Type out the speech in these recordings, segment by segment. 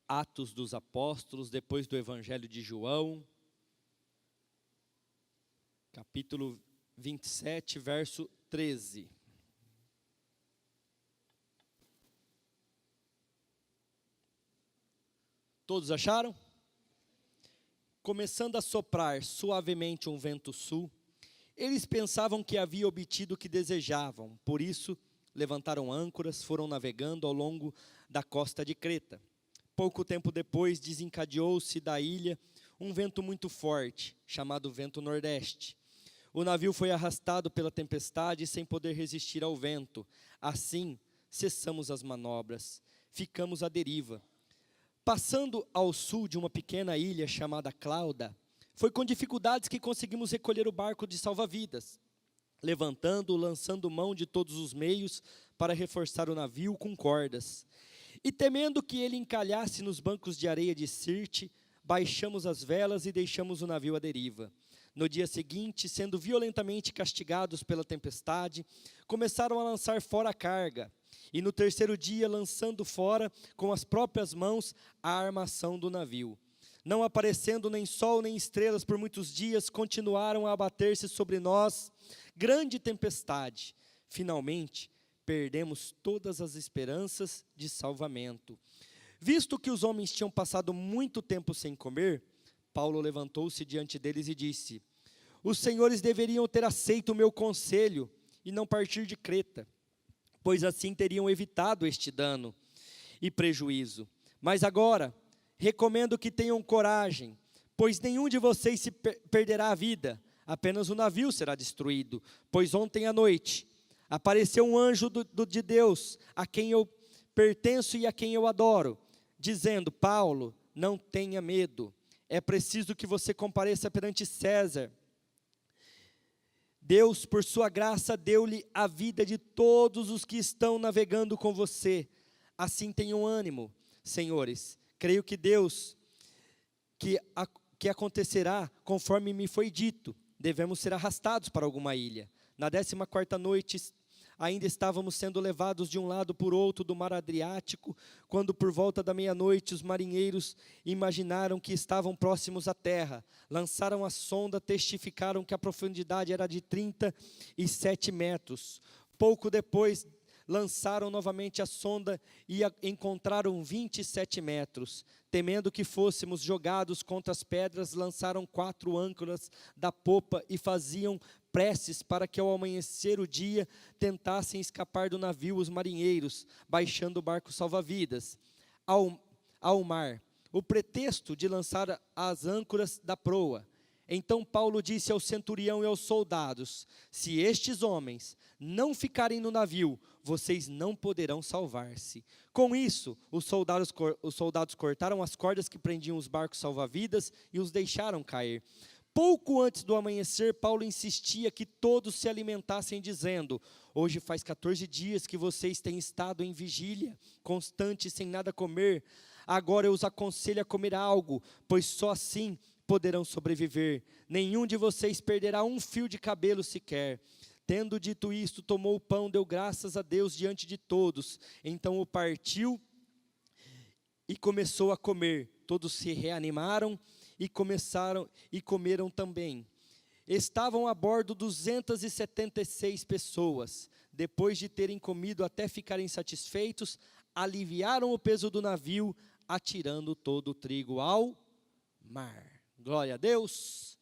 Atos dos Apóstolos, depois do Evangelho de João, capítulo 27, verso 13. Todos acharam? Começando a soprar suavemente um vento sul, eles pensavam que havia obtido o que desejavam, por isso levantaram âncoras, foram navegando ao longo da costa de Creta. Pouco tempo depois, desencadeou-se da ilha um vento muito forte, chamado vento nordeste. O navio foi arrastado pela tempestade sem poder resistir ao vento. Assim, cessamos as manobras, ficamos à deriva. Passando ao sul de uma pequena ilha chamada Clauda, foi com dificuldades que conseguimos recolher o barco de salva-vidas, levantando, lançando mão de todos os meios para reforçar o navio com cordas. E temendo que ele encalhasse nos bancos de areia de Sirte, baixamos as velas e deixamos o navio à deriva. No dia seguinte, sendo violentamente castigados pela tempestade, começaram a lançar fora a carga. E no terceiro dia, lançando fora com as próprias mãos a armação do navio. Não aparecendo nem sol nem estrelas por muitos dias, continuaram a abater-se sobre nós grande tempestade. Finalmente, perdemos todas as esperanças de salvamento. Visto que os homens tinham passado muito tempo sem comer, Paulo levantou-se diante deles e disse: os senhores deveriam ter aceito o meu conselho e não partir de Creta, pois assim teriam evitado este dano e prejuízo. Mas agora, recomendo que tenham coragem, pois nenhum de vocês se perderá a vida, apenas o navio será destruído. Pois ontem à noite apareceu um anjo de Deus, a quem eu pertenço e a quem eu adoro, dizendo: Paulo, não tenha medo, é preciso que você compareça perante César. Deus, por sua graça, deu-lhe a vida de todos os que estão navegando com você. Assim tenham ânimo, senhores. Creio que Deus, que acontecerá conforme me foi dito. Devemos ser arrastados para alguma ilha. Na 14ª noite, ainda estávamos sendo levados de um lado por outro do mar Adriático, quando por volta da meia-noite os marinheiros imaginaram que estavam próximos à terra. Lançaram a sonda, testificaram que a profundidade era de 37 metros. Pouco depois, lançaram novamente a sonda e encontraram 27 metros. Temendo que fôssemos jogados contra as pedras, lançaram 4 âncoras da popa e faziam preces para que ao amanhecer o dia tentassem escapar do navio os marinheiros, baixando o barco salva-vidas ao mar, o pretexto de lançar as âncoras da proa. Então Paulo disse ao centurião e aos soldados: se estes homens não ficarem no navio, vocês não poderão salvar-se. Com isso, os soldados cortaram as cordas que prendiam os barcos salva-vidas e os deixaram cair. Pouco antes do amanhecer, Paulo insistia que todos se alimentassem, dizendo: hoje faz 14 dias que vocês têm estado em vigília constante, sem nada comer. Agora eu os aconselho a comer algo, pois só assim poderão sobreviver. Nenhum de vocês perderá um fio de cabelo sequer. Tendo dito isto, tomou o pão, deu graças a Deus diante de todos. Então o partiu e começou a comer. Todos se reanimaram e comeram também. Estavam a bordo 276 pessoas. Depois de terem comido até ficarem satisfeitos, aliviaram o peso do navio, atirando todo o trigo ao mar. Glória a Deus.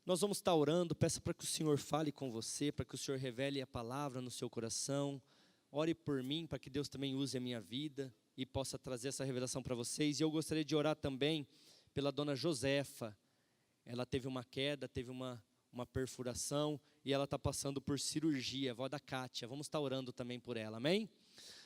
Nós vamos estar orando. Peço para que o Senhor fale com você, para que o Senhor revele a palavra no seu coração. Ore por mim, para que Deus também use a minha vida e possa trazer essa revelação para vocês. E eu gostaria de orar também pela dona Josefa. Ela teve uma queda, teve uma perfuração e ela está passando por cirurgia, a avó da Kátia. Vamos estar orando também por ela, amém?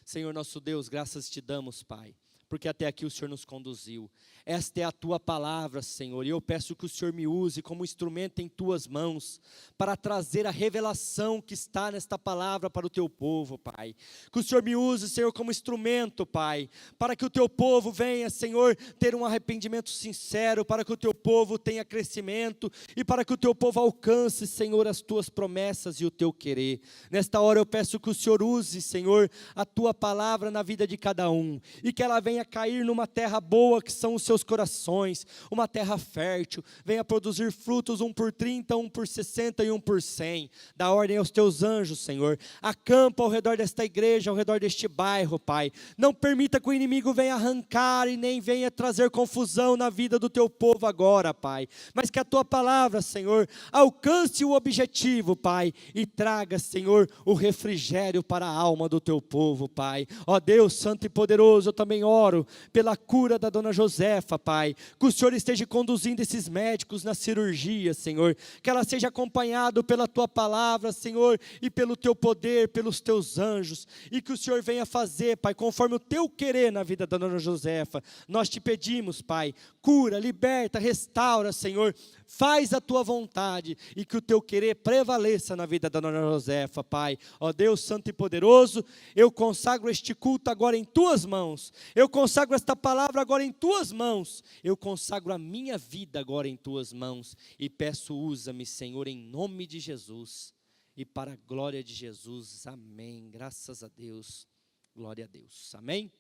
Senhor nosso Deus, graças te damos, Pai, porque até aqui o Senhor nos conduziu. Esta é a tua palavra, Senhor, e eu peço que o Senhor me use como instrumento em tuas mãos, para trazer a revelação que está nesta palavra para o teu povo, Pai. Que o Senhor me use, Senhor, como instrumento, Pai, para que o teu povo venha, Senhor, ter um arrependimento sincero, para que o teu povo tenha crescimento, e para que o teu povo alcance, Senhor, as tuas promessas e o teu querer. Nesta hora eu peço que o Senhor use, Senhor, a tua palavra na vida de cada um, e que ela venha venha cair numa terra boa, que são os seus corações, uma terra fértil, venha produzir frutos, um por 30, um por 60 e um por 100, dá ordem aos teus anjos, Senhor, acampa ao redor desta igreja, ao redor deste bairro, Pai, não permita que o inimigo venha arrancar e nem venha trazer confusão na vida do teu povo agora, Pai, mas que a tua palavra, Senhor, alcance o objetivo, Pai, e traga, Senhor, o refrigério para a alma do teu povo, Pai. Ó Deus santo e poderoso, eu também oro pela cura da dona Josefa, Pai, que o Senhor esteja conduzindo esses médicos na cirurgia, Senhor, que ela seja acompanhado pela tua palavra, Senhor, e pelo teu poder, pelos teus anjos, e que o Senhor venha fazer, Pai, conforme o teu querer na vida da dona Josefa. Nós te pedimos, Pai, cura, liberta, restaura, Senhor, faz a tua vontade, e que o teu querer prevaleça na vida da dona Josefa, Pai. Ó Deus santo e poderoso, eu consagro este culto agora em tuas mãos, eu consagro esta palavra agora em tuas mãos, eu consagro a minha vida agora em tuas mãos, e peço, usa-me, Senhor, em nome de Jesus, e para a glória de Jesus, amém, graças a Deus, glória a Deus, amém?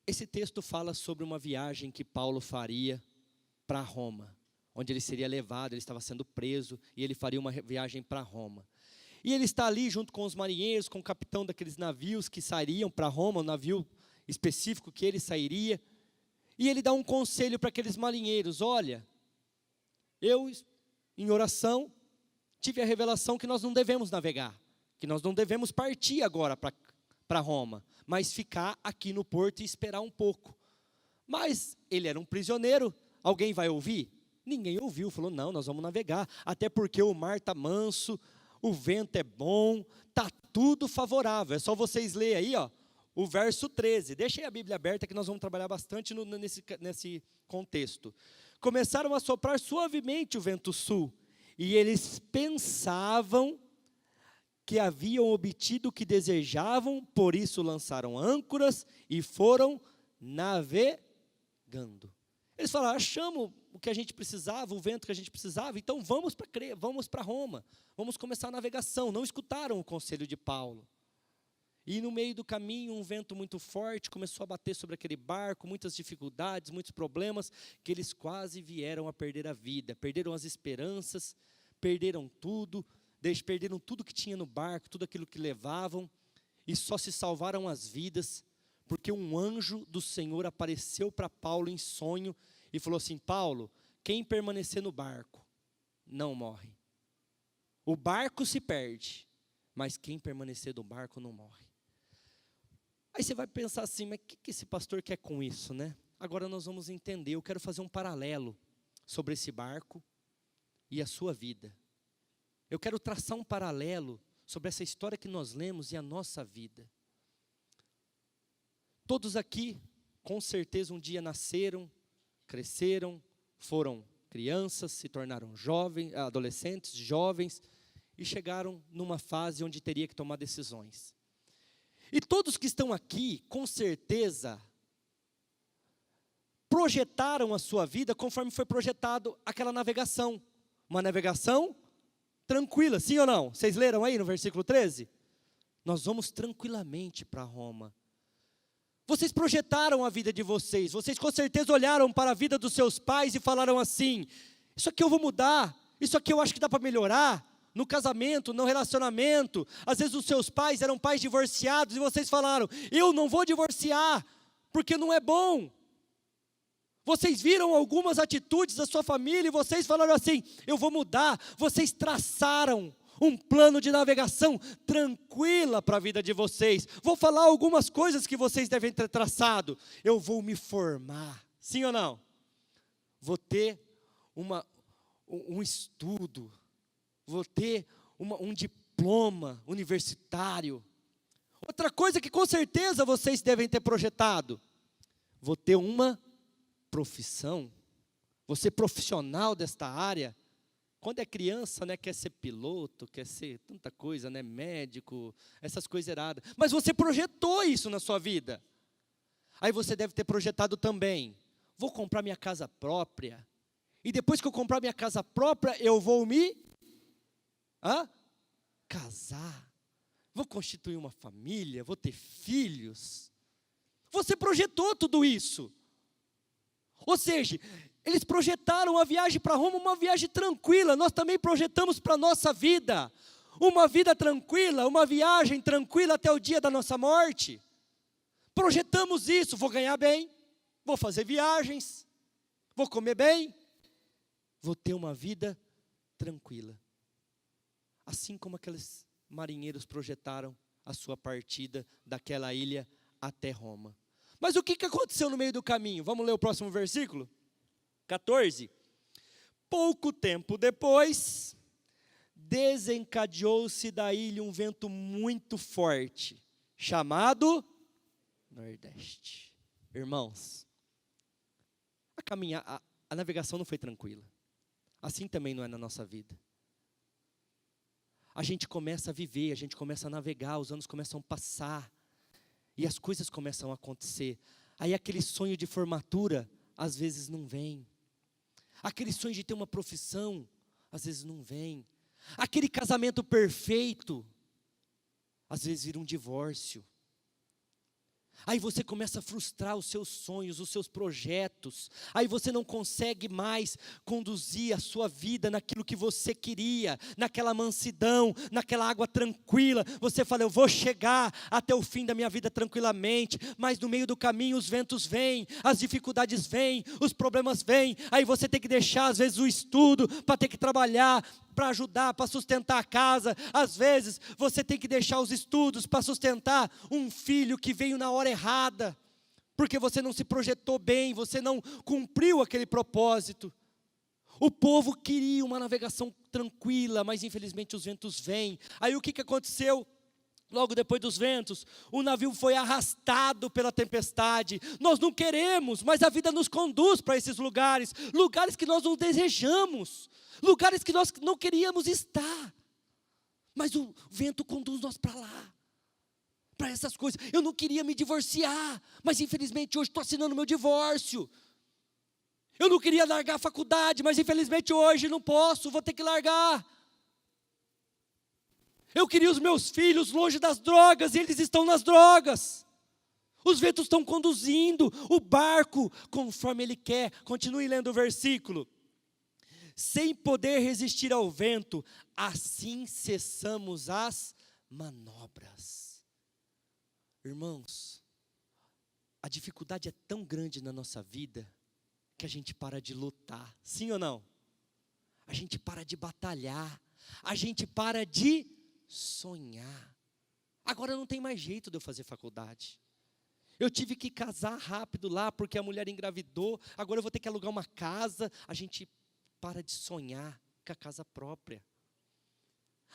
Esse texto fala sobre uma viagem que Paulo faria para Roma, onde ele seria levado, ele estava sendo preso, e ele faria uma viagem para Roma. E ele está ali junto com os marinheiros, com o capitão daqueles navios que sairiam para Roma, o navio específico que ele sairia, e ele dá um conselho para aqueles marinheiros: olha, eu, em oração, tive a revelação que nós não devemos navegar, que nós não devemos partir agora para Roma, mas ficar aqui no porto e esperar um pouco. Mas ele era um prisioneiro, alguém vai ouvir? Ninguém ouviu, falou, não, nós vamos navegar, até porque o mar está manso, o vento é bom, está tudo favorável. É só vocês lerem aí, ó, o verso 13, deixem a Bíblia aberta que nós vamos trabalhar bastante nesse contexto. Começaram a soprar suavemente o vento sul, e eles pensavam que haviam obtido o que desejavam, por isso lançaram âncoras e foram navegando. Eles falaram, achamos o que a gente precisava, o vento que a gente precisava, então vamos para Roma, vamos começar a navegação. Não escutaram o conselho de Paulo. E no meio do caminho, um vento muito forte começou a bater sobre aquele barco, muitas dificuldades, muitos problemas, que eles quase vieram a perder a vida, perderam as esperanças, perderam tudo que tinha no barco, tudo aquilo que levavam, e só se salvaram as vidas, porque um anjo do Senhor apareceu para Paulo em sonho, e falou assim, Paulo, quem permanecer no barco, não morre. O barco se perde, mas quem permanecer no barco não morre. Aí você vai pensar assim, mas o que esse pastor quer com isso, né? Agora nós vamos entender, eu quero fazer um paralelo sobre esse barco e a sua vida. Eu quero traçar um paralelo sobre essa história que nós lemos e a nossa vida. Todos aqui, com certeza, um dia nasceram, cresceram, foram crianças, se tornaram jovens, adolescentes, jovens, e chegaram numa fase onde teria que tomar decisões. E todos que estão aqui, com certeza, projetaram a sua vida conforme foi projetado aquela navegação. Uma navegação tranquila, sim ou não? Vocês leram aí no versículo 13? Nós vamos tranquilamente para Roma. Vocês projetaram a vida de vocês, vocês com certeza olharam para a vida dos seus pais e falaram assim, isso aqui eu vou mudar, isso aqui eu acho que dá para melhorar, no casamento, no relacionamento, às vezes os seus pais eram pais divorciados e vocês falaram, eu não vou divorciar, porque não é bom. Vocês viram algumas atitudes da sua família e vocês falaram assim, eu vou mudar. Vocês traçaram um plano de navegação tranquila para a vida de vocês. Vou falar algumas coisas que vocês devem ter traçado. Eu vou me formar, sim ou não? Vou ter um estudo, vou ter um diploma universitário. Outra coisa que com certeza vocês devem ter projetado, vou ter uma profissão, vou ser profissional desta área. Quando é criança, né, quer ser piloto, quer ser tanta coisa, né, médico, essas coisas erradas. Mas você projetou isso na sua vida. Aí você deve ter projetado também, vou comprar minha casa própria. E depois que eu comprar minha casa própria, eu vou me casar. Vou constituir uma família, vou ter filhos. Você projetou tudo isso. Ou seja, eles projetaram a viagem para Roma, uma viagem tranquila. Nós também projetamos para a nossa vida uma vida tranquila, uma viagem tranquila até o dia da nossa morte. Projetamos isso, vou ganhar bem, vou fazer viagens, vou comer bem, vou ter uma vida tranquila. Assim como aqueles marinheiros projetaram a sua partida daquela ilha até Roma. Mas o que aconteceu no meio do caminho? Vamos ler o próximo versículo? 14. Pouco tempo depois, desencadeou-se da ilha um vento muito forte, chamado Nordeste. Irmãos, a navegação não foi tranquila. Assim também não é na nossa vida. A gente começa a viver, a gente começa a navegar, os anos começam a passar, e as coisas começam a acontecer. Aí aquele sonho de formatura, às vezes não vem. Aquele sonho de ter uma profissão, às vezes não vem. Aquele casamento perfeito, às vezes vira um divórcio. Aí você começa a frustrar os seus sonhos, os seus projetos. Aí você não consegue mais conduzir a sua vida naquilo que você queria, naquela mansidão, naquela água tranquila. Você fala, eu vou chegar até o fim da minha vida tranquilamente, mas no meio do caminho os ventos vêm, as dificuldades vêm, os problemas vêm. Aí você tem que deixar às vezes o estudo para ter que trabalhar, para ajudar, para sustentar a casa. Às vezes você tem que deixar os estudos para sustentar um filho que veio na hora errada, porque você não se projetou bem, você não cumpriu aquele propósito. O povo queria uma navegação tranquila, mas infelizmente os ventos vêm. Aí o que aconteceu? Logo depois dos ventos, o navio foi arrastado pela tempestade. Nós não queremos, mas a vida nos conduz para esses lugares, lugares que nós não desejamos, lugares que nós não queríamos estar, mas o vento conduz nós para lá, para essas coisas. Eu não queria me divorciar, mas infelizmente hoje estou assinando meu divórcio. Eu não queria largar a faculdade, mas infelizmente hoje não posso, vou ter que largar. Eu queria os meus filhos longe das drogas, e eles estão nas drogas. Os ventos estão conduzindo o barco conforme ele quer. Continue lendo o versículo. Sem poder resistir ao vento, assim cessamos as manobras. Irmãos, a dificuldade é tão grande na nossa vida, que a gente para de lutar, sim ou não? A gente para de batalhar, a gente para de sonhar. Agora não tem mais jeito de eu fazer faculdade. Eu tive que casar rápido lá, porque a mulher engravidou, agora eu vou ter que alugar uma casa. A gente para de sonhar com a casa própria.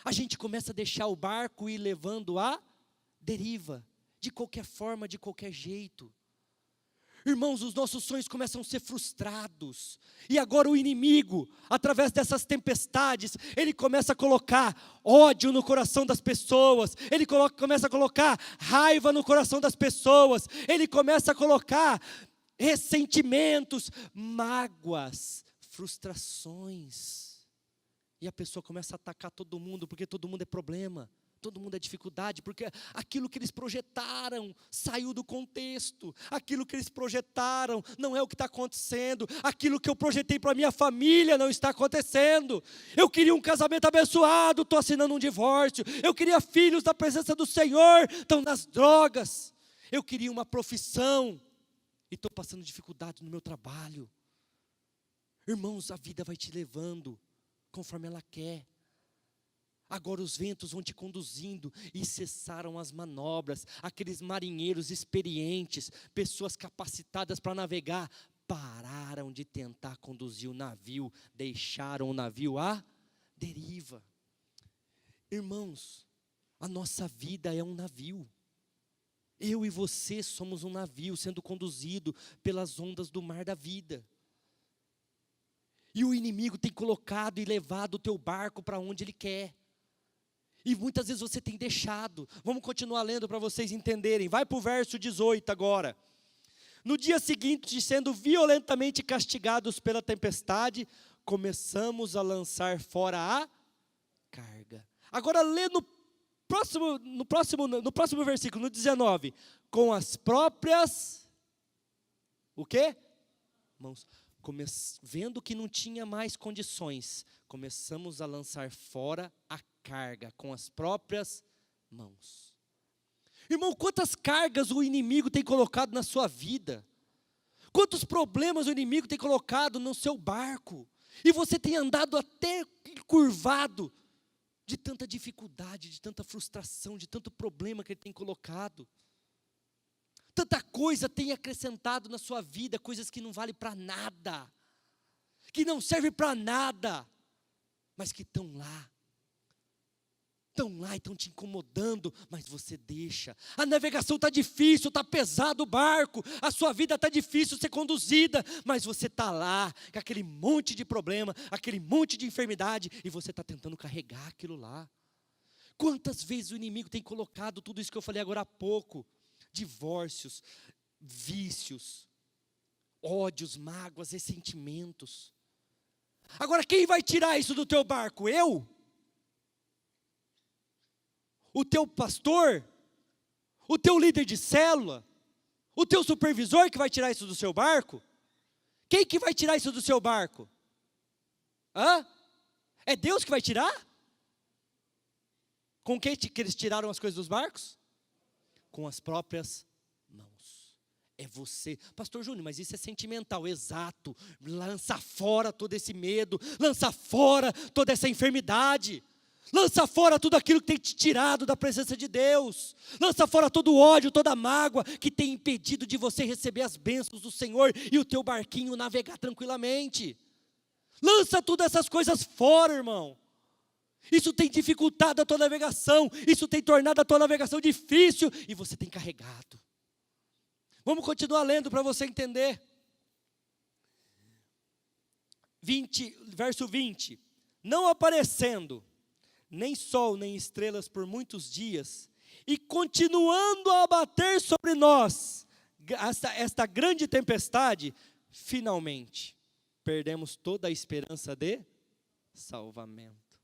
A gente começa a deixar o barco ir levando a deriva, de qualquer forma, de qualquer jeito. Irmãos, os nossos sonhos começam a ser frustrados, e agora o inimigo, através dessas tempestades, ele começa a colocar ódio no coração das pessoas, ele começa a colocar raiva no coração das pessoas, ele começa a colocar ressentimentos, mágoas, frustrações, e a pessoa começa a atacar todo mundo, porque todo mundo é problema. Todo mundo é dificuldade, porque aquilo que eles projetaram saiu do contexto. Aquilo que eles projetaram não é o que está acontecendo. Aquilo que eu projetei para a minha família não está acontecendo. Eu queria um casamento abençoado, estou assinando um divórcio. Eu queria filhos da presença do Senhor, estão nas drogas. Eu queria uma profissão e estou passando dificuldade no meu trabalho. Irmãos, a vida vai te levando conforme ela quer. Agora os ventos vão te conduzindo, e cessaram as manobras. Aqueles marinheiros experientes, pessoas capacitadas para navegar, pararam de tentar conduzir o navio, deixaram o navio à deriva. Irmãos, a nossa vida é um navio. Eu e você somos um navio sendo conduzido pelas ondas do mar da vida. E o inimigo tem colocado e levado o teu barco para onde ele quer. E muitas vezes você tem deixado. Vamos continuar lendo para vocês entenderem. Vai para o verso 18 agora. No dia seguinte, sendo violentamente castigados pela tempestade, começamos a lançar fora a carga. Agora lê no próximo versículo, no 19, com as próprias, o quê? Mãos. Vendo que não tinha mais condições, começamos a lançar fora a carga com as próprias mãos. Irmão, quantas cargas o inimigo tem colocado na sua vida? Quantos problemas o inimigo tem colocado no seu barco? E você tem andado até curvado de tanta dificuldade, de tanta frustração, de tanto problema que ele tem colocado. Tanta coisa tem acrescentado na sua vida, coisas que não valem para nada, que não servem para nada, mas que estão lá e estão te incomodando, mas você deixa. A navegação está difícil, está pesado o barco, a sua vida está difícil ser conduzida, mas você está lá, com aquele monte de problema, aquele monte de enfermidade, e você está tentando carregar aquilo lá. Quantas vezes o inimigo tem colocado tudo isso que eu falei agora há pouco, divórcios, vícios, ódios, mágoas, ressentimentos. Agora quem vai tirar isso do teu barco? Eu? O teu pastor? O teu líder de célula? O teu supervisor que vai tirar isso do seu barco? Quem que vai tirar isso do seu barco? Hã? É Deus que vai tirar? Com que eles tiraram as coisas dos barcos? Com as próprias mãos. É você. Pastor Júnior, mas isso é sentimental. Exato. Lança fora todo esse medo. Lança fora toda essa enfermidade. Lança fora tudo aquilo que tem te tirado da presença de Deus. Lança fora todo o ódio, toda a mágoa que tem impedido de você receber as bênçãos do Senhor e o teu barquinho navegar tranquilamente. Lança todas essas coisas fora, irmão. Isso tem dificultado a tua navegação, isso tem tornado a tua navegação difícil e você tem carregado. Vamos continuar lendo para você entender. Verso 20. Não aparecendo nem sol nem estrelas por muitos dias, e continuando a abater sobre nós esta grande tempestade, finalmente perdemos toda a esperança de salvamento.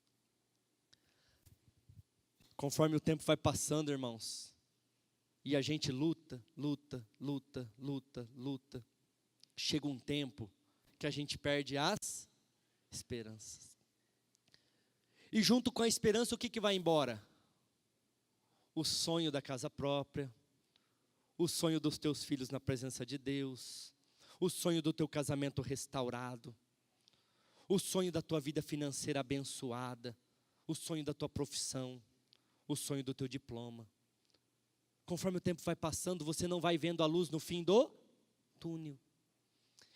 Conforme o tempo vai passando, irmãos, e a gente luta, chega um tempo que a gente perde as esperanças. E junto com a esperança, o que vai embora? O sonho da casa própria, o sonho dos teus filhos na presença de Deus, o sonho do teu casamento restaurado, o sonho da tua vida financeira abençoada, o sonho da tua profissão, o sonho do teu diploma. Conforme o tempo vai passando, você não vai vendo a luz no fim do túnel.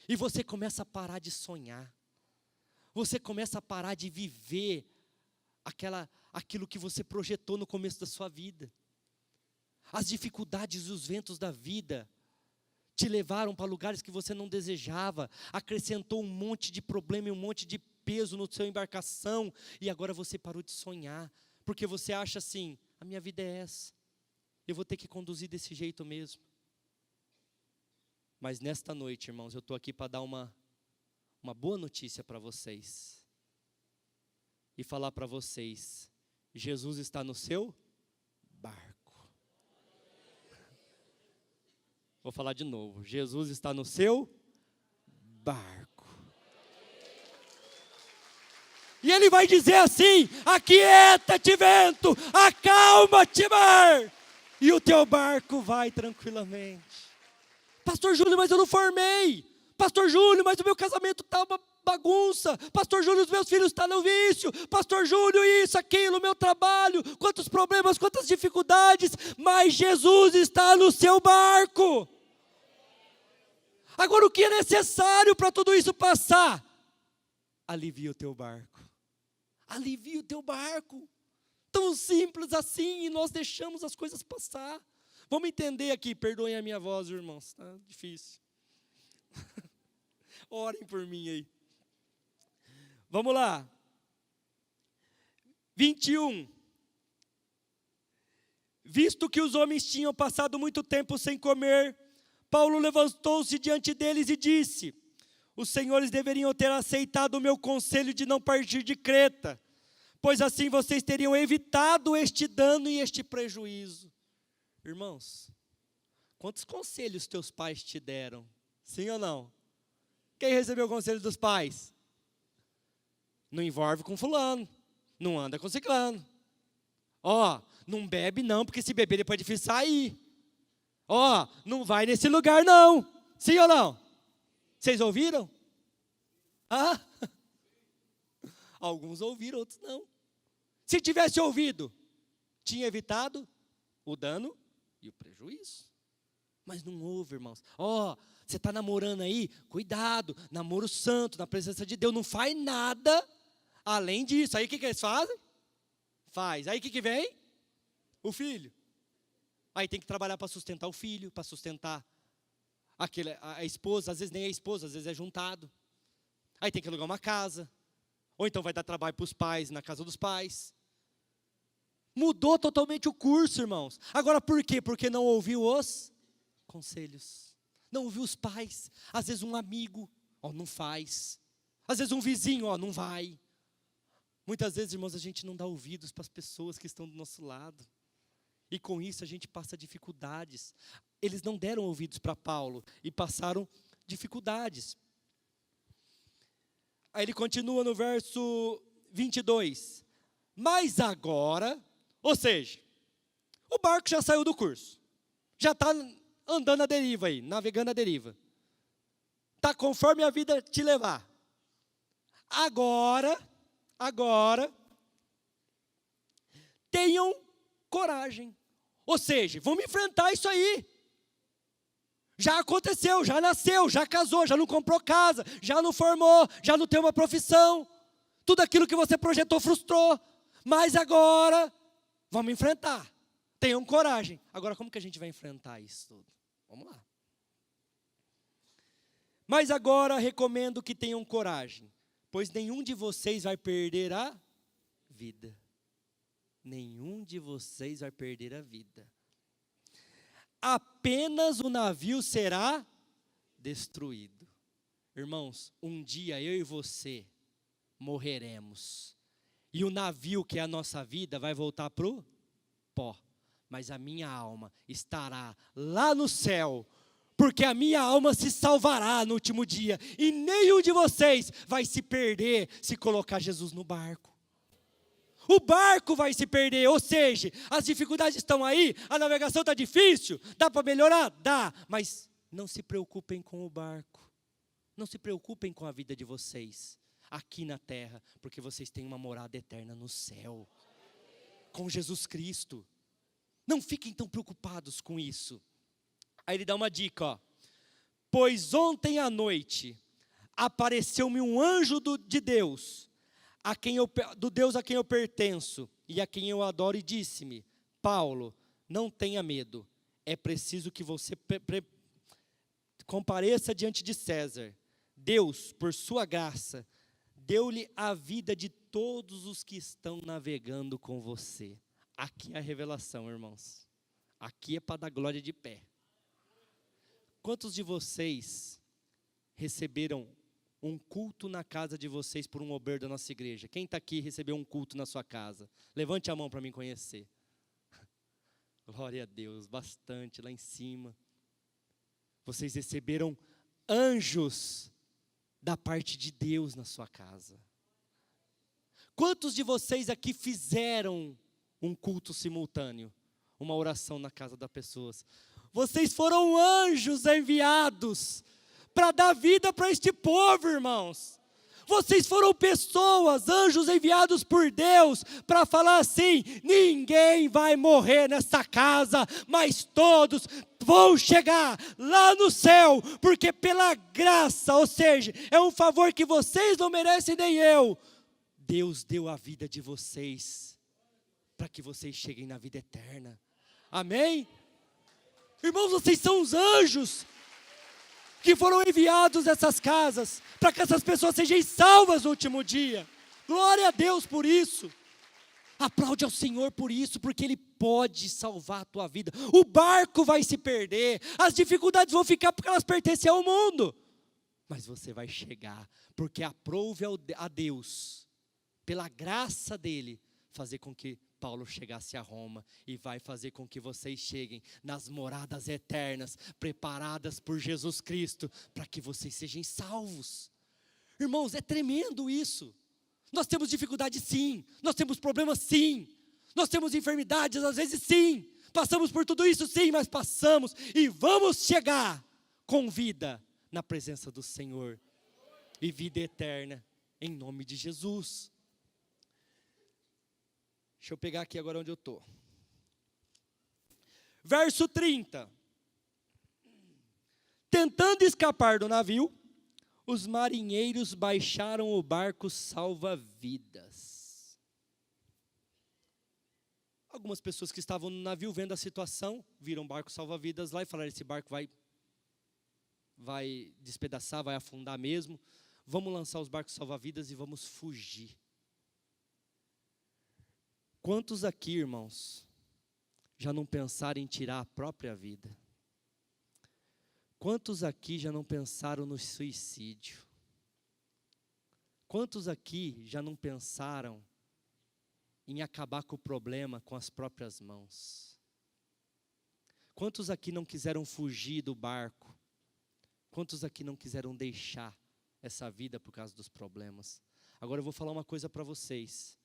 E você começa a parar de sonhar. Você começa a parar de viver aquilo que você projetou no começo da sua vida. As dificuldades e os ventos da vida te levaram para lugares que você não desejava, acrescentou um monte de problema e um monte de peso no seu embarcação, e agora você parou de sonhar, porque você acha assim, a minha vida é essa, eu vou ter que conduzir desse jeito mesmo. Mas nesta noite, irmãos, eu estou aqui para dar uma boa notícia para vocês, e falar para vocês, Jesus está no seu barco. Vou falar de novo, Jesus está no seu barco. E ele vai dizer assim, aquieta-te vento, acalma-te mar, e o teu barco vai tranquilamente. Pastor Júlio, mas eu não formei. Pastor Júlio, mas o meu casamento está uma bagunça. Pastor Júlio, os meus filhos estão no vício. Pastor Júlio, isso, aquilo, meu trabalho. Quantos problemas, quantas dificuldades. Mas Jesus está no seu barco. Agora o que é necessário para tudo isso passar? Alivia o teu barco. Alivia o teu barco. Tão simples assim, e nós deixamos as coisas passar. Vamos entender aqui, perdoem a minha voz, irmãos, está difícil. Orem por mim aí. Vamos lá. 21. Visto que os homens tinham passado muito tempo sem comer, Paulo levantou-se diante deles e disse: os senhores deveriam ter aceitado o meu conselho de não partir de Creta, pois assim vocês teriam evitado este dano e este prejuízo. Irmãos, quantos conselhos teus pais te deram? Sim ou não? Quem recebeu o conselho dos pais? Não envolve com fulano, não anda com ciclano. Ó, não bebe não, porque se beber depois é difícil sair. Ó, não vai nesse lugar não. Sim ou não? Vocês ouviram? Ah? Alguns ouviram, outros não. Se tivesse ouvido, tinha evitado o dano e o prejuízo. Mas não houve, irmãos. Ó, você está namorando aí? Cuidado, namoro santo, na presença de Deus. Não faz nada além disso. Aí o que eles fazem? Faz. Aí o que vem? O filho. Aí tem que trabalhar para sustentar o filho, para sustentar a esposa. Às vezes nem é esposa, às vezes é juntado. Aí tem que alugar uma casa. Ou então vai dar trabalho para os pais, na casa dos pais. Mudou totalmente o curso, irmãos. Agora por quê? Porque não ouviu os conselhos. Não ouviu os pais. Às vezes um amigo, ó, não faz. Às vezes um vizinho, ó, não vai. Muitas vezes, irmãos, a gente não dá ouvidos para as pessoas que estão do nosso lado. E com isso a gente passa dificuldades. Eles não deram ouvidos para Paulo e passaram dificuldades. Aí ele continua no verso 22. Mas agora, ou seja, o barco já saiu do curso. Já está andando à deriva aí, navegando à deriva. Está conforme a vida te levar. Agora, tenham coragem. Ou seja, vamos enfrentar isso aí. Já aconteceu, já nasceu, já casou, já não comprou casa, já não formou, já não tem uma profissão. Tudo aquilo que você projetou frustrou. Mas agora, vamos enfrentar. Tenham coragem. Agora, como que a gente vai enfrentar isso tudo? Vamos lá. Mas agora recomendo que tenham coragem, pois nenhum de vocês vai perder a vida. Nenhum de vocês vai perder a vida. Apenas o navio será destruído. Irmãos, um dia eu e você morreremos. E o navio, que é a nossa vida, vai voltar para o pó. Mas a minha alma estará lá no céu, porque a minha alma se salvará no último dia. E nenhum de vocês vai se perder se colocar Jesus no barco. O barco vai se perder, ou seja, as dificuldades estão aí, a navegação está difícil, dá para melhorar? Dá, mas não se preocupem com o barco. Não se preocupem com a vida de vocês aqui na terra, porque vocês têm uma morada eterna no céu, com Jesus Cristo. Não fiquem tão preocupados com isso. Aí ele dá uma dica, ó. Pois ontem à noite apareceu-me um anjo de Deus, do Deus a quem eu pertenço e a quem eu adoro, e disse-me: Paulo, não tenha medo, é preciso que você compareça diante de César. Deus, por sua graça, deu-lhe a vida de todos os que estão navegando com você. Aqui é a revelação, irmãos. Aqui é para dar glória de pé. Quantos de vocês receberam um culto na casa de vocês por um obreiro da nossa igreja? Quem está aqui e recebeu um culto na sua casa? Levante a mão para me conhecer. Glória a Deus, bastante lá em cima. Vocês receberam anjos da parte de Deus na sua casa. Quantos de vocês aqui fizeram um culto simultâneo? Uma oração na casa das pessoas. Vocês foram anjos enviados para dar vida para este povo, irmãos. Vocês foram pessoas, anjos enviados por Deus, para falar assim: ninguém vai morrer nessa casa, mas todos vão chegar lá no céu, porque pela graça, ou seja, é um favor que vocês não merecem nem eu, Deus deu a vida de vocês, para que vocês cheguem na vida eterna. Amém? Irmãos, vocês são os anjos que foram enviados nessas casas, para que essas pessoas sejam salvas no último dia. Glória a Deus por isso. Aplaude ao Senhor por isso, porque Ele pode salvar a tua vida. O barco vai se perder, as dificuldades vão ficar porque elas pertencem ao mundo. Mas você vai chegar, porque aprove a Deus pela graça dele, fazer com que Paulo chegasse a Roma, e vai fazer com que vocês cheguem nas moradas eternas, preparadas por Jesus Cristo, para que vocês sejam salvos. Irmãos, é tremendo isso. Nós temos dificuldade sim, nós temos problemas sim, nós temos enfermidades às vezes sim, passamos por tudo isso sim, mas passamos e vamos chegar com vida na presença do Senhor, e vida eterna, em nome de Jesus. Deixa eu pegar aqui agora onde eu estou. Verso 30. Tentando escapar do navio, os marinheiros baixaram o barco salva-vidas. Algumas pessoas que estavam no navio vendo a situação, viram o barco salva-vidas lá e falaram: esse barco vai despedaçar, vai afundar mesmo. Vamos lançar os barcos salva-vidas e vamos fugir. Quantos aqui, irmãos, já não pensaram em tirar a própria vida? Quantos aqui já não pensaram no suicídio? Quantos aqui já não pensaram em acabar com o problema com as próprias mãos? Quantos aqui não quiseram fugir do barco? Quantos aqui não quiseram deixar essa vida por causa dos problemas? Agora eu vou falar uma coisa para vocês.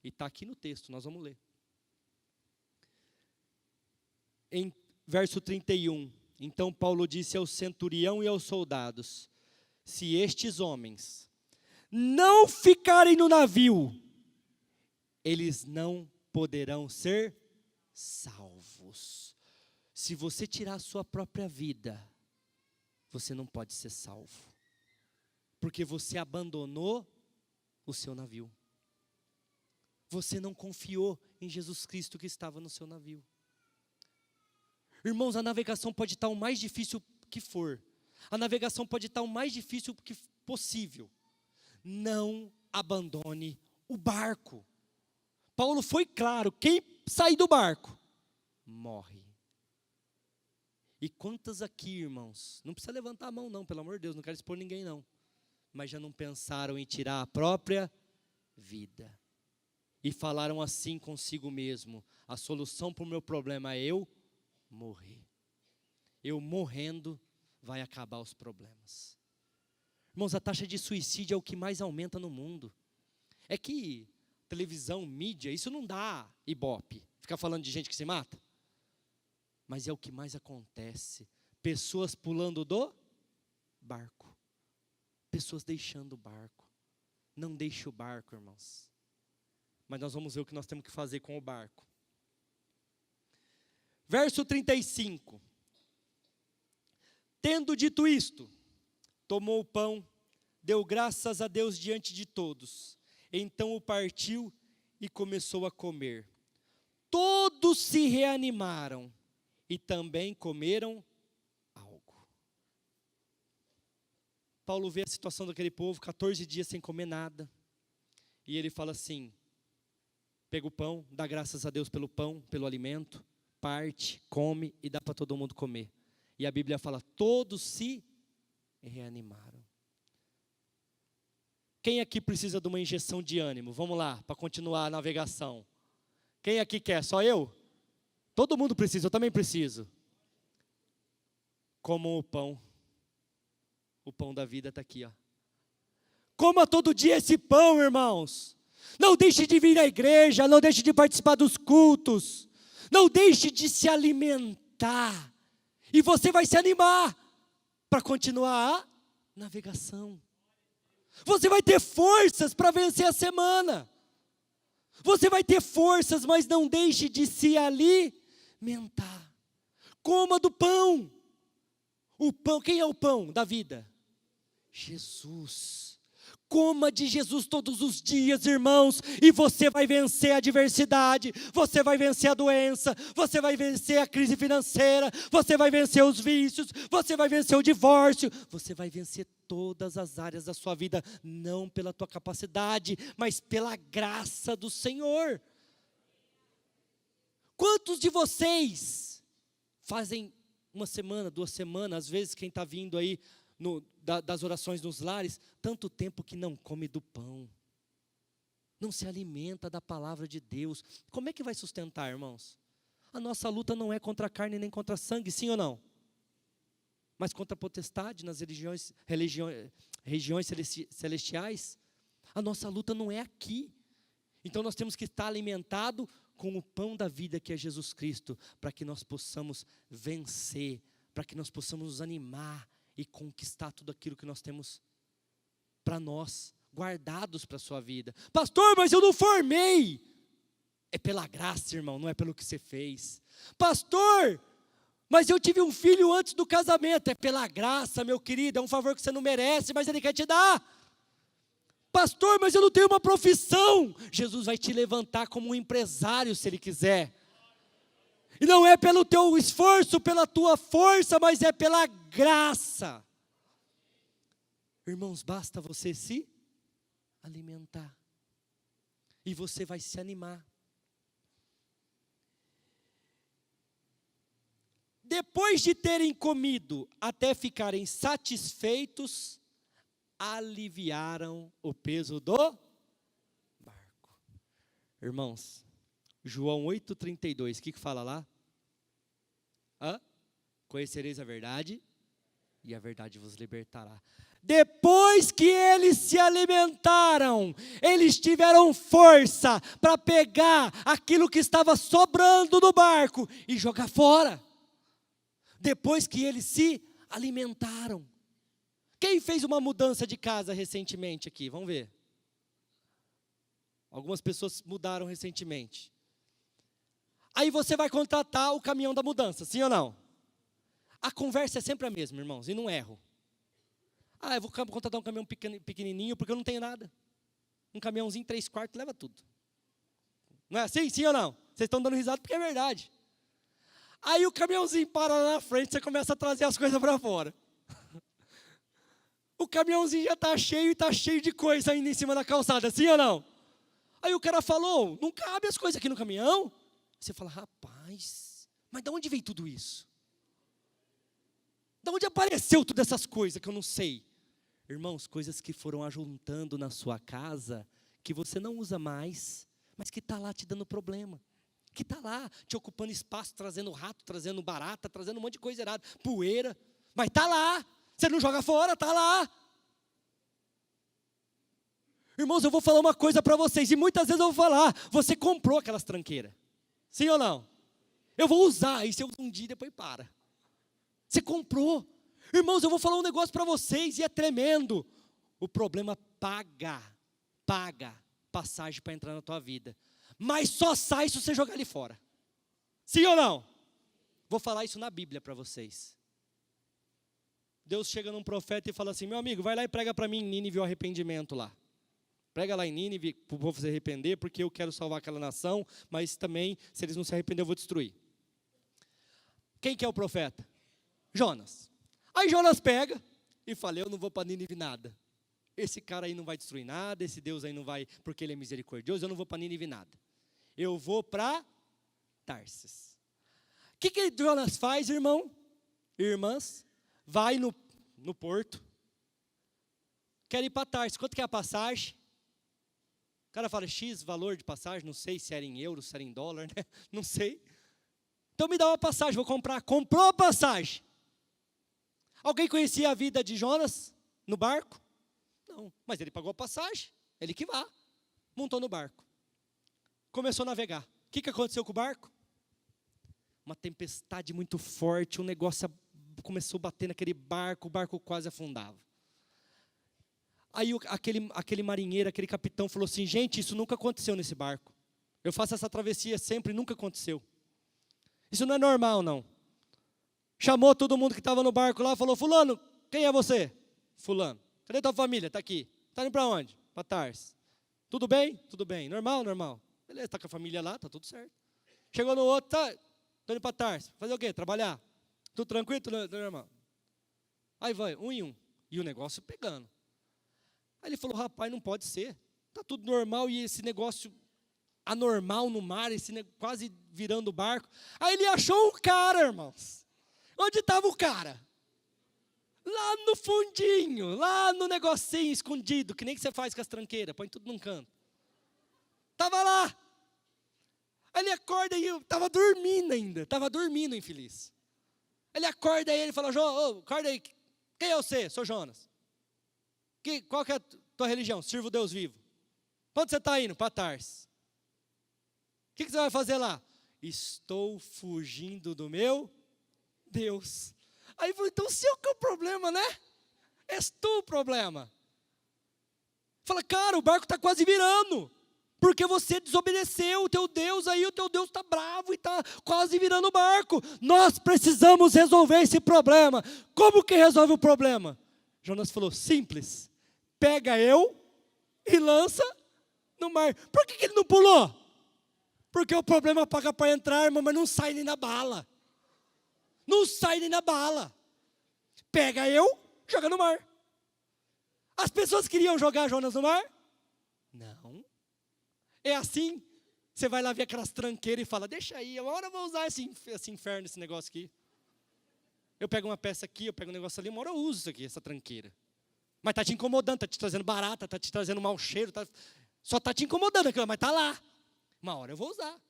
E está aqui no texto, nós vamos ler. Em verso 31, então Paulo disse ao centurião e aos soldados: se estes homens não ficarem no navio, eles não poderão ser salvos. Se você tirar a sua própria vida, você não pode ser salvo, porque você abandonou o seu navio. Você não confiou em Jesus Cristo que estava no seu navio. Irmãos, a navegação pode estar o mais difícil que for. A navegação pode estar o mais difícil que possível. Não abandone o barco. Paulo foi claro: quem sair do barco, morre. E quantas aqui, irmãos, não precisa levantar a mão não, pelo amor de Deus, não quero expor ninguém não, mas já não pensaram em tirar a própria vida? E falaram assim consigo mesmo: a solução para o meu problema é eu morrer. Eu morrendo vai acabar os problemas. Irmãos, a taxa de suicídio é o que mais aumenta no mundo. É que televisão, mídia, isso não dá ibope, ficar falando de gente que se mata. Mas é o que mais acontece. Pessoas pulando do barco. Pessoas deixando o barco. Não deixe o barco, irmãos. Mas nós vamos ver o que nós temos que fazer com o barco. Verso 35. Tendo dito isto, tomou o pão, deu graças a Deus diante de todos. Então o partiu e começou a comer. Todos se reanimaram e também comeram algo. Paulo vê a situação daquele povo, 14 dias sem comer nada. E ele fala assim: pega o pão, dá graças a Deus pelo pão, pelo alimento, parte, come e dá para todo mundo comer. E a Bíblia fala: todos se reanimaram. Quem aqui precisa de uma injeção de ânimo? Vamos lá, para continuar a navegação. Quem aqui quer? Só eu? Todo mundo precisa, eu também preciso. Comam o pão. O pão da vida está aqui, ó. Coma todo dia esse pão, irmãos. Não deixe de vir à igreja, não deixe de participar dos cultos, não deixe de se alimentar, e você vai se animar para continuar a navegação. Você vai ter forças para vencer a semana, você vai ter forças, mas não deixe de se alimentar. Coma do pão. O pão, quem é o pão da vida? Jesus. Coma de Jesus todos os dias, irmãos, e você vai vencer a adversidade, você vai vencer a doença, você vai vencer a crise financeira, você vai vencer os vícios, você vai vencer o divórcio, você vai vencer todas as áreas da sua vida, não pela tua capacidade, mas pela graça do Senhor. Quantos de vocês fazem uma semana, 2 semanas, às vezes quem está vindo aí das orações nos lares, tanto tempo que não come do pão, não se alimenta da palavra de Deus, como é que vai sustentar, irmãos? A nossa luta não é contra a carne nem contra sangue, sim ou não? Mas contra a potestade nas regiões celestiais. A nossa luta não é aqui. Então nós temos que estar alimentado com o pão da vida que é Jesus Cristo, para que nós possamos vencer, para que nós possamos nos animar e conquistar tudo aquilo que nós temos para nós, guardados para a sua vida. Pastor, mas eu não formei. É pela graça, irmão, não é pelo que você fez. Pastor, mas eu tive um filho antes do casamento. É pela graça, meu querido, é um favor que você não merece, mas Ele quer te dar. Pastor, mas eu não tenho uma profissão. Jesus vai te levantar como um empresário, se Ele quiser. E não é pelo teu esforço, pela tua força, mas é pela graça. Irmãos, basta você se alimentar. E você vai se animar. Depois de terem comido até ficarem satisfeitos, aliviaram o peso do barco. Irmãos, João 8,32, o que fala lá? Conhecereis a verdade, e a verdade vos libertará. Depois que eles se alimentaram, eles tiveram força para pegar aquilo que estava sobrando do barco e jogar fora. Depois que eles se alimentaram. Quem fez uma mudança de casa recentemente aqui? Vamos ver. Algumas pessoas mudaram recentemente. Aí você vai contratar o caminhão da mudança, sim ou não? A conversa é sempre a mesma, irmãos, e não erro. Eu vou contratar um caminhão pequenininho porque eu não tenho nada. Um caminhãozinho 3/4 leva tudo. Não é assim, sim ou não? Vocês estão dando risada porque é verdade. Aí o caminhãozinho para lá na frente, você começa a trazer as coisas para fora. O caminhãozinho já está cheio e está cheio de coisa ainda em cima da calçada, sim ou não? Aí o cara falou, não cabe as coisas aqui no caminhão. Você fala, rapaz, mas de onde veio tudo isso? De onde apareceu todas essas coisas que eu não sei? Irmãos, coisas que foram ajuntando na sua casa, que você não usa mais, mas que está lá te dando problema. Que está lá te ocupando espaço, trazendo rato, trazendo barata, trazendo um monte de coisa errada, poeira. Mas está lá, você não joga fora, está lá. Irmãos, eu vou falar uma coisa para vocês, e muitas vezes eu vou falar, você comprou aquelas tranqueiras, sim ou não? Eu vou usar, e se eu uso um dia, depois para. Você comprou. Irmãos, eu vou falar um negócio para vocês, e é tremendo. O problema paga passagem para entrar na tua vida. Mas só sai se você jogar ele fora. Sim ou não? Vou falar isso na Bíblia para vocês. Deus chega num profeta e fala assim, meu amigo, vai lá e prega para mim em Nínive o arrependimento lá. Prega lá em Nínive para o povo se arrepender, porque eu quero salvar aquela nação, mas também, se eles não se arrepender, eu vou destruir. Quem que é o profeta? Jonas. Aí Jonas pega e fala, eu não vou para Nínive nada. Esse cara aí não vai destruir nada, esse Deus aí não vai, porque ele é misericordioso, eu não vou para Nínive nada. Eu vou para Tarsis. O que Jonas faz, irmão? Irmãs, vai no porto, quer ir para Tarsis. Quanto que é a passagem? O cara fala, X valor de passagem, não sei se era em euros, se era em dólar, né? Não sei. Então me dá uma passagem, vou comprar. Comprou a passagem. Alguém conhecia a vida de Jonas no barco? Não, mas ele pagou a passagem, ele que vá. Montou no barco. Começou a navegar. O que aconteceu com o barco? Uma tempestade muito forte, um negócio começou a bater naquele barco, o barco quase afundava. Aí aquele marinheiro, aquele capitão falou assim, gente, isso nunca aconteceu nesse barco. Eu faço essa travessia sempre, nunca aconteceu. Isso não é normal, não. Chamou todo mundo que estava no barco lá, falou, fulano, quem é você? Fulano. Cadê tua família? Está aqui. Está indo para onde? Para Tarsis. Tudo bem? Tudo bem. Normal? Normal. Beleza, está com a família lá, está tudo certo. Chegou no outro, tá, estou indo para Tarsis. Fazer o quê? Trabalhar. Tudo tranquilo? Tudo normal. Aí vai, um em um. E o negócio pegando. Aí ele falou, rapaz, não pode ser. Está tudo normal e esse negócio anormal no mar, quase virando o barco. Aí ele achou um cara, irmãos. Onde estava o cara? Lá no fundinho, lá no negocinho escondido, que nem que você faz com as tranqueiras, põe tudo num canto. Estava lá. Aí ele acorda e eu estava dormindo ainda. Estava dormindo, infeliz. Ele acorda e ele fala, acorda aí. Quem é você? Sou Jonas. Qual que é a tua religião? Sirvo Deus vivo. Para onde você está indo? Para Tarsis. O que você vai fazer lá? Estou fugindo do meu Deus. Aí falou, então seu que é o problema, né? És tu o problema. Fala, cara, o barco está quase virando. Porque você desobedeceu o teu Deus, aí o teu Deus está bravo e está quase virando o barco. Nós precisamos resolver esse problema. Como que resolve o problema? Jonas falou, simples. Pega eu e lança no mar. Por que ele não pulou? Porque o problema paga para entrar, irmão, mas não sai nem na bala. Não sai nem na bala. Pega eu, joga no mar. As pessoas queriam jogar Jonas no mar? Não. É assim, você vai lá ver aquelas tranqueiras e fala, deixa aí, uma hora eu vou usar esse inferno, esse negócio aqui. Eu pego uma peça aqui, eu pego um negócio ali, uma hora eu uso isso aqui, essa tranqueira. Mas está te incomodando, está te trazendo barata, está te trazendo mau cheiro, só está te incomodando aquilo, mas está lá. Uma hora eu vou usar,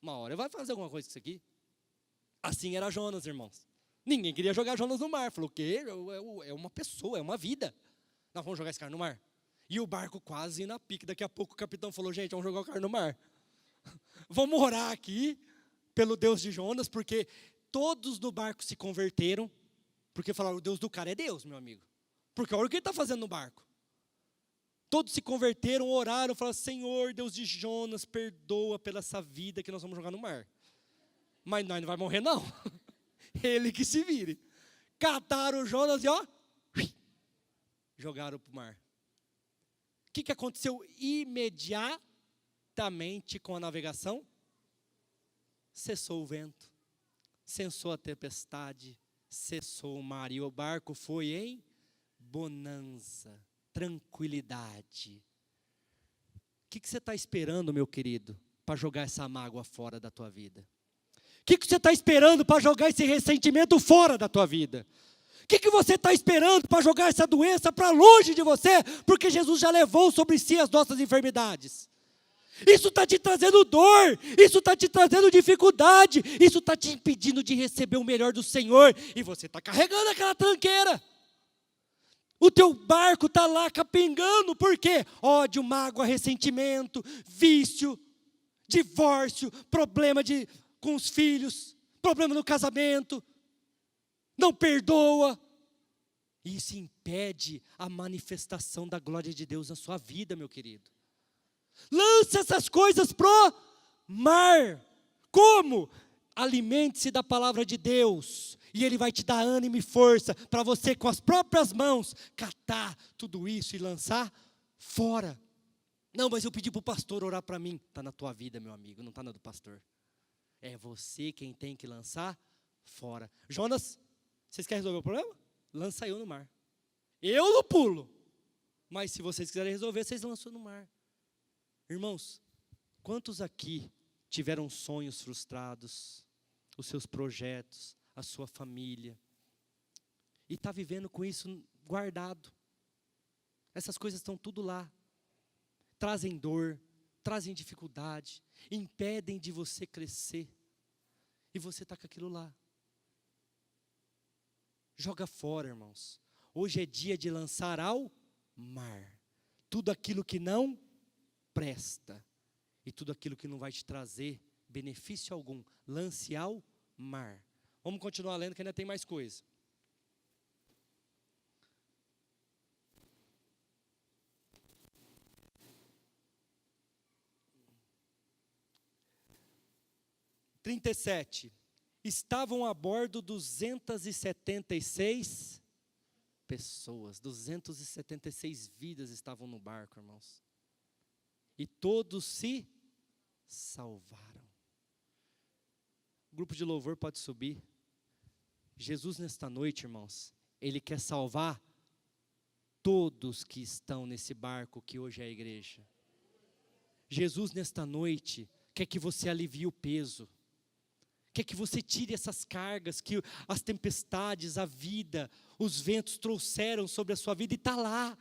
uma hora eu vou fazer alguma coisa com isso aqui. Assim era Jonas, irmãos. Ninguém queria jogar Jonas no mar. Falou, o quê? É uma pessoa, é uma vida. Nós vamos jogar esse cara no mar. E o barco quase na pique. Daqui a pouco o capitão falou, gente, vamos jogar o cara no mar. Vamos orar aqui pelo Deus de Jonas, porque todos no barco se converteram, porque falaram, o Deus do cara é Deus, meu amigo. Porque olha o que ele está fazendo no barco. Todos se converteram, oraram, falaram, Senhor, Deus de Jonas, perdoa pela essa vida que nós vamos jogar no mar. Mas nós não vai morrer não. Ele que se vire. Cataram o Jonas e jogaram para o mar. O que aconteceu imediatamente com a navegação? Cessou o vento, cessou a tempestade, cessou o mar. E o barco foi em bonança, tranquilidade. O que você está esperando, meu querido, para jogar essa mágoa fora da tua vida? O que você está esperando para jogar esse ressentimento fora da tua vida? O que você está esperando para jogar essa doença para longe de você? Porque Jesus já levou sobre si as nossas enfermidades. Isso está te trazendo dor, isso está te trazendo dificuldade, isso está te impedindo de receber o melhor do Senhor. E você está carregando aquela tranqueira. O teu barco está lá capengando, por quê? Ódio, mágoa, ressentimento, vício, divórcio, problema com os filhos, problema no casamento, não perdoa. Isso impede a manifestação da glória de Deus na sua vida, meu querido. Lance essas coisas pro mar. Como? Alimente-se da palavra de Deus, e Ele vai te dar ânimo e força, para você com as próprias mãos, catar tudo isso e lançar fora. Não, mas eu pedi para o pastor orar para mim. Está na tua vida, meu amigo, não está na do pastor. É você quem tem que lançar fora. Jonas, vocês querem resolver o problema? Lança eu no mar. Eu não pulo. Mas se vocês quiserem resolver, vocês lançam no mar. Irmãos, quantos aqui tiveram sonhos frustrados, os seus projetos, a sua família, e está vivendo com isso guardado? Essas coisas estão tudo lá. Trazem dor, trazem dificuldade, impedem de você crescer, e você está com aquilo lá. Joga fora, irmãos. Hoje é dia de lançar ao mar tudo aquilo que não presta, e tudo aquilo que não vai te trazer benefício algum. Lance ao mar. Vamos continuar lendo que ainda tem mais coisa. (37) Estavam a bordo 276 pessoas, 276 vidas estavam no barco, irmãos. E todos se salvaram. O grupo de louvor pode subir. Jesus nesta noite, irmãos, Ele quer salvar todos que estão nesse barco que hoje é a igreja. Jesus nesta noite quer que você alivie o peso. Quer que você tire essas cargas que as tempestades, a vida, os ventos trouxeram sobre a sua vida, e está lá,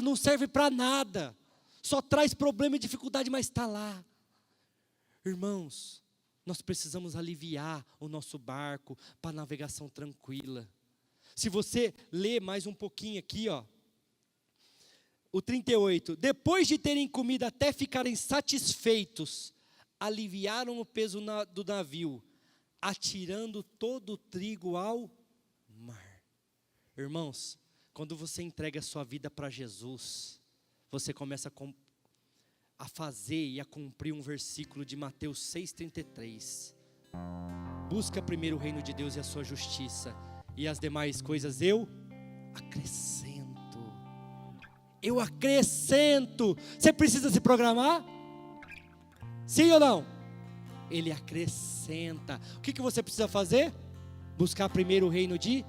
não serve para nada. só traz problema e dificuldade, mas está lá. Irmãos, nós precisamos aliviar o nosso barco para navegação tranquila. Se você ler mais um pouquinho aqui, ó, o 38, depois de terem comido até ficarem satisfeitos, aliviaram o peso do navio, atirando todo o trigo ao mar. Irmãos, quando você entrega a sua vida para Jesus, você começa a fazer e a cumprir um versículo de Mateus 6,33. Busca primeiro o reino de Deus e a sua justiça, e as demais coisas eu acrescento. Eu acrescento. Você precisa se programar? Sim ou não? Ele acrescenta. O que você precisa fazer? Buscar primeiro o reino de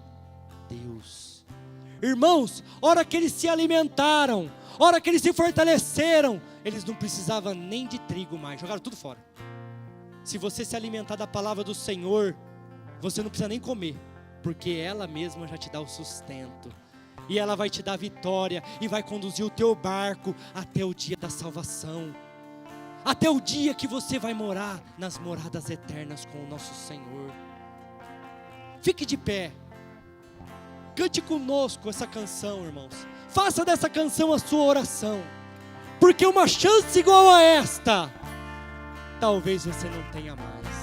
Deus. Irmãos, hora que eles se alimentaram, hora que eles se fortaleceram, eles não precisavam nem de trigo mais, jogaram tudo fora. Se você se alimentar da palavra do Senhor, você não precisa nem comer, porque ela mesma já te dá o sustento. E ela vai te dar vitória e vai conduzir o teu barco até o dia da salvação. Até o dia que você vai morar nas moradas eternas com o nosso Senhor. Fique de pé. Cante conosco essa canção, irmãos. Faça dessa canção a sua oração. Porque uma chance igual a esta, talvez você não tenha mais.